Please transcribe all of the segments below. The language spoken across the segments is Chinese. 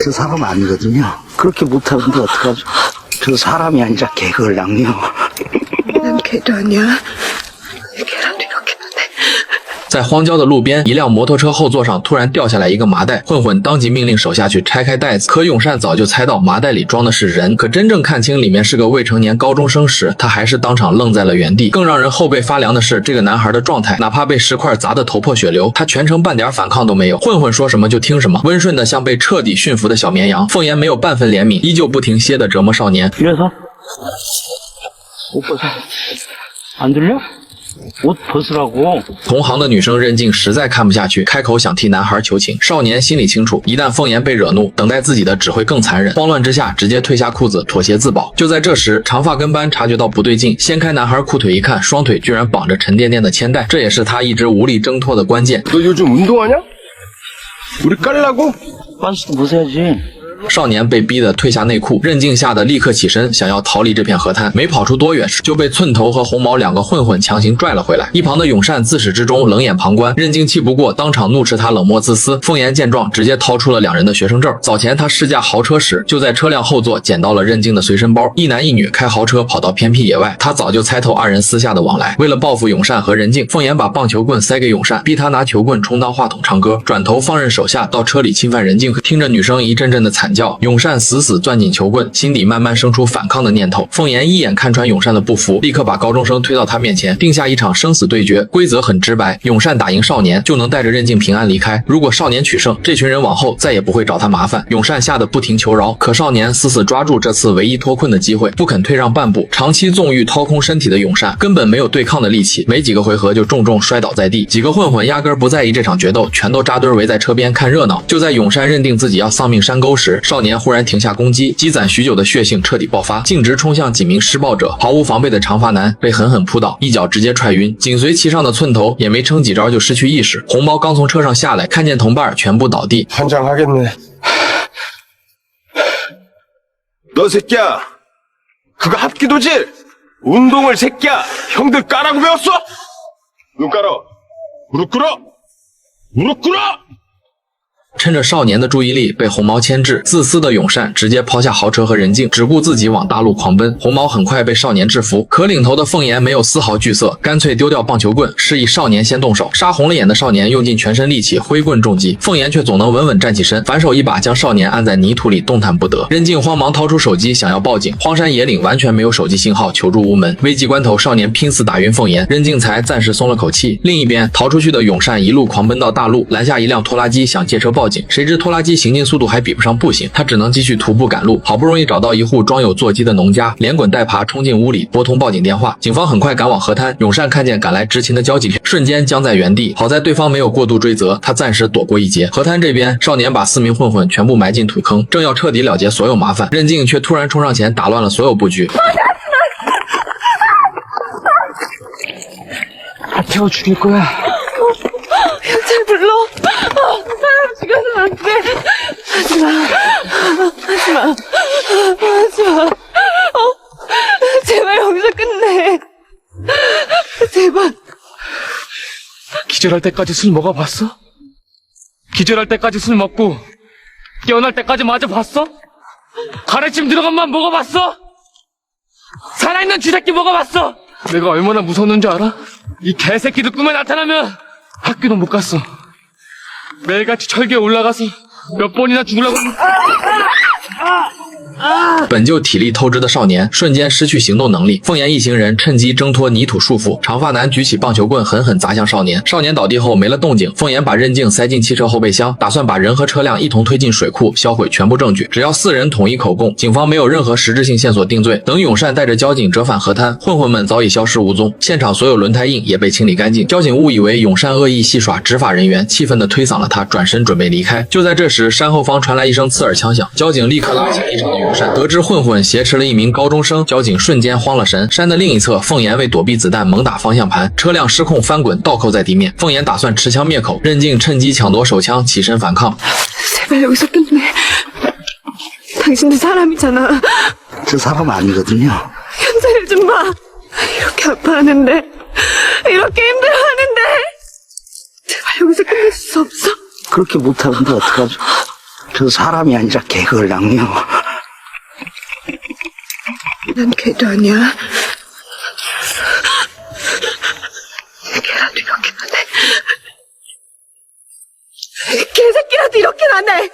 저 사람 아니거든요. 그렇게 못하는데 어떡하죠? 저 사람이 아니라 개걸랑요. 난 개도 아니야. 개랑도 이렇게 못해.在荒郊的路边，一辆摩托车后座上突然掉下来一个麻袋，混混当即命令手下去拆开袋子。可永善早就猜到麻袋里装的是人，可真正看清里面是个未成年高中生时，他还是当场愣在了原地。更让人后背发凉的是，这个男孩的状态，哪怕被石块砸得头破血流，他全程半点反抗都没有。混混说什么就听什么，温顺的像被彻底驯服的小绵羊。凤岩没有半分怜悯，依旧不停歇地折磨少年。 일어서. 옷 벗어. 안 들려? 옷 벗으라고. 同行的女生任静实在看不下去，开口想替男孩求情。少年心里清楚，一旦凤岩被惹怒，等待自己的只会更残忍。慌乱之下，直接褪下裤子，妥协自保。就在这时，长发跟班察觉到不对劲，掀开男孩裤腿一看，双腿居然绑着沉甸甸的铅带，这也是他一直无力挣脱的关键。 너 요즘 운동하냐? 우리 깔라고? 빤스도 벗어야지. 少年被逼得褪下内裤，任静吓得立刻起身，想要逃离这片河滩。没跑出多远时，就被寸头和红毛两个混混强行拽了回来。一旁的永善自始至终冷眼旁观，任静气不过，当场怒斥他冷漠自私。凤岩见状，直接掏出了两人的学生证。早前他试驾豪车时，就在车辆后座捡到了任静的随身包。一男一女开豪车跑到偏僻野外，他早就猜透二人私下的往来。为了报复永善和任静，凤岩把棒球棍塞给永善，逼他拿球棍充当话筒唱歌，转头放任手下到车里侵犯任静。听着女生一阵阵的惨叫，永善死死攥紧球棍，心底慢慢生出反抗的念头。凤岩一眼看穿永善的不服，立刻把高中生推到他面前，定下一场生死对决。规则很直白，永善打赢少年，就能带着任静平安离开。如果少年取胜，这群人往后再也不会找他麻烦。永善吓得不停求饶，可少年死死抓住这次唯一脱困的机会，不肯退让半步。长期纵欲掏空身体的永善根本没有对抗的力气，没几个回合就重重摔倒在地。几个混混压根不在意这场决斗，全都扎堆围在车边看热闹。就在永善认定自己要丧命山沟时，少年忽然停下攻击，积攒许久的血性彻底爆发，径直冲向几名施暴者。毫无防备的长发男被狠狠扑倒，一脚直接踹晕，紧随其上的寸头也没撑几招就失去意识。红毛刚从车上下来，看见同伴全部倒地， 환장하겠네. 너 새끼야, 그거 합기도지? 운동을 새끼야, 형들 까라고 배웠어? 눈 깔어, 무릎 꿇어, 무릎 꿇어! 趁着少年的注意力被红毛牵制，自私的永善直接抛下豪车和人境，只顾自己往大路狂奔。红毛很快被少年制服，可领头的凤岩没有丝毫惧色，干脆丢掉棒球棍，示意少年先动手。杀红了眼的少年用尽全身力气挥棍重击，凤岩却总能稳稳站起身，反手一把将少年按在泥土里动弹不得。任静慌忙掏出手机想要报警，荒山野岭完全没有手机信号，求助无门。危急关头，少年拼死打晕凤岩，任静才暂时松了口气。另一边，逃出去的永善一路狂奔到大路，拦下一辆拖拉机想借车报警，谁知拖拉机行进速度还比不上步行，他只能继续徒步赶路。好不容易找到一户装有座机的农家，连滚带爬冲进屋里，拨通报警电话。警方很快赶往河滩，永善看见赶来执勤的交警，瞬间僵在原地。好在对方没有过度追责，他暂时躲过一劫。河滩这边，少年把4名混混全部埋进土坑，正要彻底了结所有麻烦，任静却突然冲上前打乱了所有布局。 다 태워 죽일 거야. 경찰 불러. 사람 죽여서는 안 돼. 하지마. 제발 여기서 끝내. 제발. 기절할 때까지 술 먹어봤어? 기절할 때까지 술 먹고 깨어날 때까지 맞아봤어? 가래침 들어간 맘 먹어봤어? 살아있는 쥐새끼 먹어봤어? 내가 얼마나 무서웠는지 알아? 이 개새끼들 꿈에 나타나면 학교도 못 갔어. 매일같이 철교에 올라가서 몇 번이나 죽으려고. 本就体力透支的少年瞬间失去行动能力，凤岩一行人趁机挣脱泥土束缚。长发男举起棒球棍狠狠砸向少年，少年倒地后没了动静。凤岩把任静塞进汽车后备箱，打算把人和车辆一同推进水库，销毁全部证据。只要4人统一口供，警方没有任何实质性线索定罪。等永善带着交警折返河滩，混混们早已消失无踪，现场所有轮胎印也被清理干净。交警误以为永善恶意戏耍执法人员，气愤地推搡了他，转身准备离开。就在这时，山后方传来一声刺耳枪响，交警立刻拉起地上的永善，得知混混挟持了一名高中生，交警瞬间慌了神。山的另一侧，凤岩为躲避子弹猛打方向盘，车辆失控翻滚，倒扣在地面。凤岩打算持枪灭口，任静趁机抢夺手枪，起身反抗。 제발 여기서 끝내. 당신도 사람이잖아. 저 사람 아니거든요. 현재를 좀 봐. 이렇게 아파하는데, 이렇게 힘들어하는데. 제발 여기서 끝낼 수 없어? 그렇게 못하는데 어떡하죠? 저 저 사람이 아니라 개걸랑요. 난 개도 아니야. 개라도 이렇게 나네. 개새끼라도 이렇게 나네.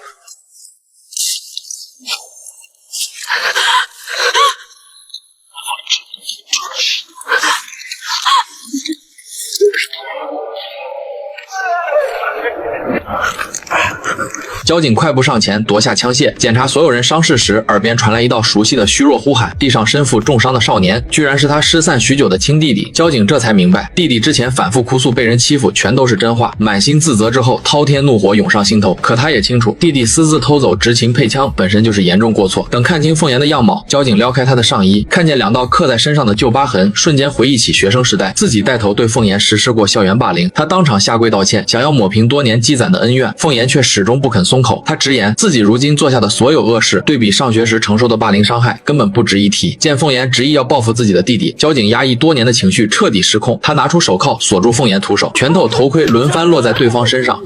交警快步上前夺下枪械，检查所有人伤势时，耳边传来一道熟悉的虚弱呼喊。地上身负重伤的少年，居然是他失散许久的亲弟弟。交警这才明白，弟弟之前反复哭诉被人欺负，全都是真话。满心自责之后，滔天怒火涌上心头。可他也清楚，弟弟私自偷走执勤配枪，本身就是严重过错。等看清凤岩的样貌，交警撩开他的上衣，看见2道刻在身上的旧疤痕，瞬间回忆起学生时代，自己带头对凤岩实施过校园霸凌。他当场下跪道歉，想要抹平多年积攒的恩怨。凤岩却始终不肯松口，他直言自己如今做下的所有恶事，对比上学时承受的霸凌伤害，根本不值一提。见凤岩执意要报复自己的弟弟，交警压抑多年的情绪彻底失控，他拿出手铐锁住凤岩徒手，拳头头盔轮番落在对方身上。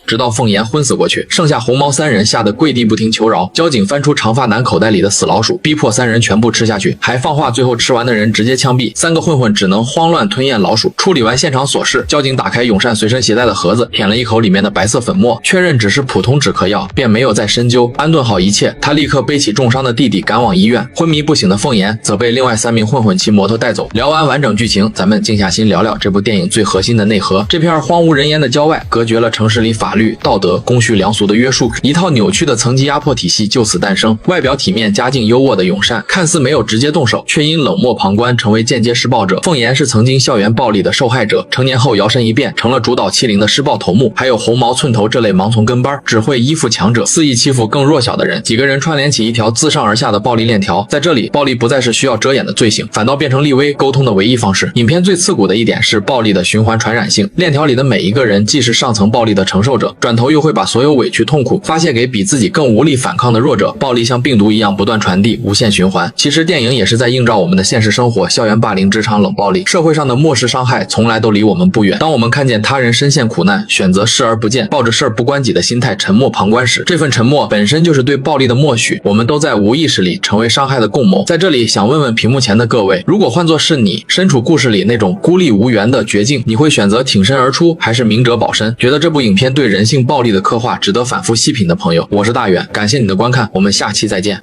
直到凤岩昏死过去，剩下红毛3人吓得跪地不听求饶。交警翻出长发男口袋里的死老鼠，逼迫3人全部吃下去，还放话最后吃完的人直接枪毙。3个混混只能慌乱吞咽老鼠。处理完现场琐事，交警打开永善随身携带的盒子，舔了一口里面的白色粉末，确认只是普通止咳药，便没有再深究。安顿好一切，他立刻背起重伤的弟弟赶往医院。昏迷不醒的凤岩则被另外3名混混骑摩托带走。聊完完整剧情，咱们静下心聊聊这部电影最核心的内核。这片荒无人烟的郊外，隔绝了城市里法律、道德、公序良俗的约束，一套扭曲的层级压迫体系就此诞生。外表体面、家境优渥的永善，看似没有直接动手，却因冷漠旁观成为间接施暴者。凤岩是曾经校园暴力的受害者，成年后摇身一变成了主导欺凌的施暴头目。还有红毛、寸头这类盲从跟班，只会依附强者，肆意欺负更弱小的人。几个人串联起一条自上而下的暴力链条。在这里，暴力不再是需要遮掩的罪行，反倒变成立威沟通的唯一方式。影片最刺骨的一点是暴力的循环传染性，链条里的每一个人既是上层暴力的承受者，转头又会把所有委屈痛苦发泄给比自己更无力反抗的弱者，暴力像病毒一样不断传递，无限循环。其实电影也是在映照我们的现实生活，校园霸凌、职场冷暴力，社会上的漠视伤害从来都离我们不远。当我们看见他人深陷苦难，选择视而不见，抱着事儿不关己的心态沉默旁观时，这份沉默本身就是对暴力的默许。我们都在无意识里成为伤害的共谋。在这里想问问屏幕前的各位，如果换作是你身处故事里那种孤立无援的绝境，你会选择挺身而出，还是明哲保身？觉得这部影片对人性暴力的刻画值得反复细品的朋友，我是大远，感谢你的观看，我们下期再见。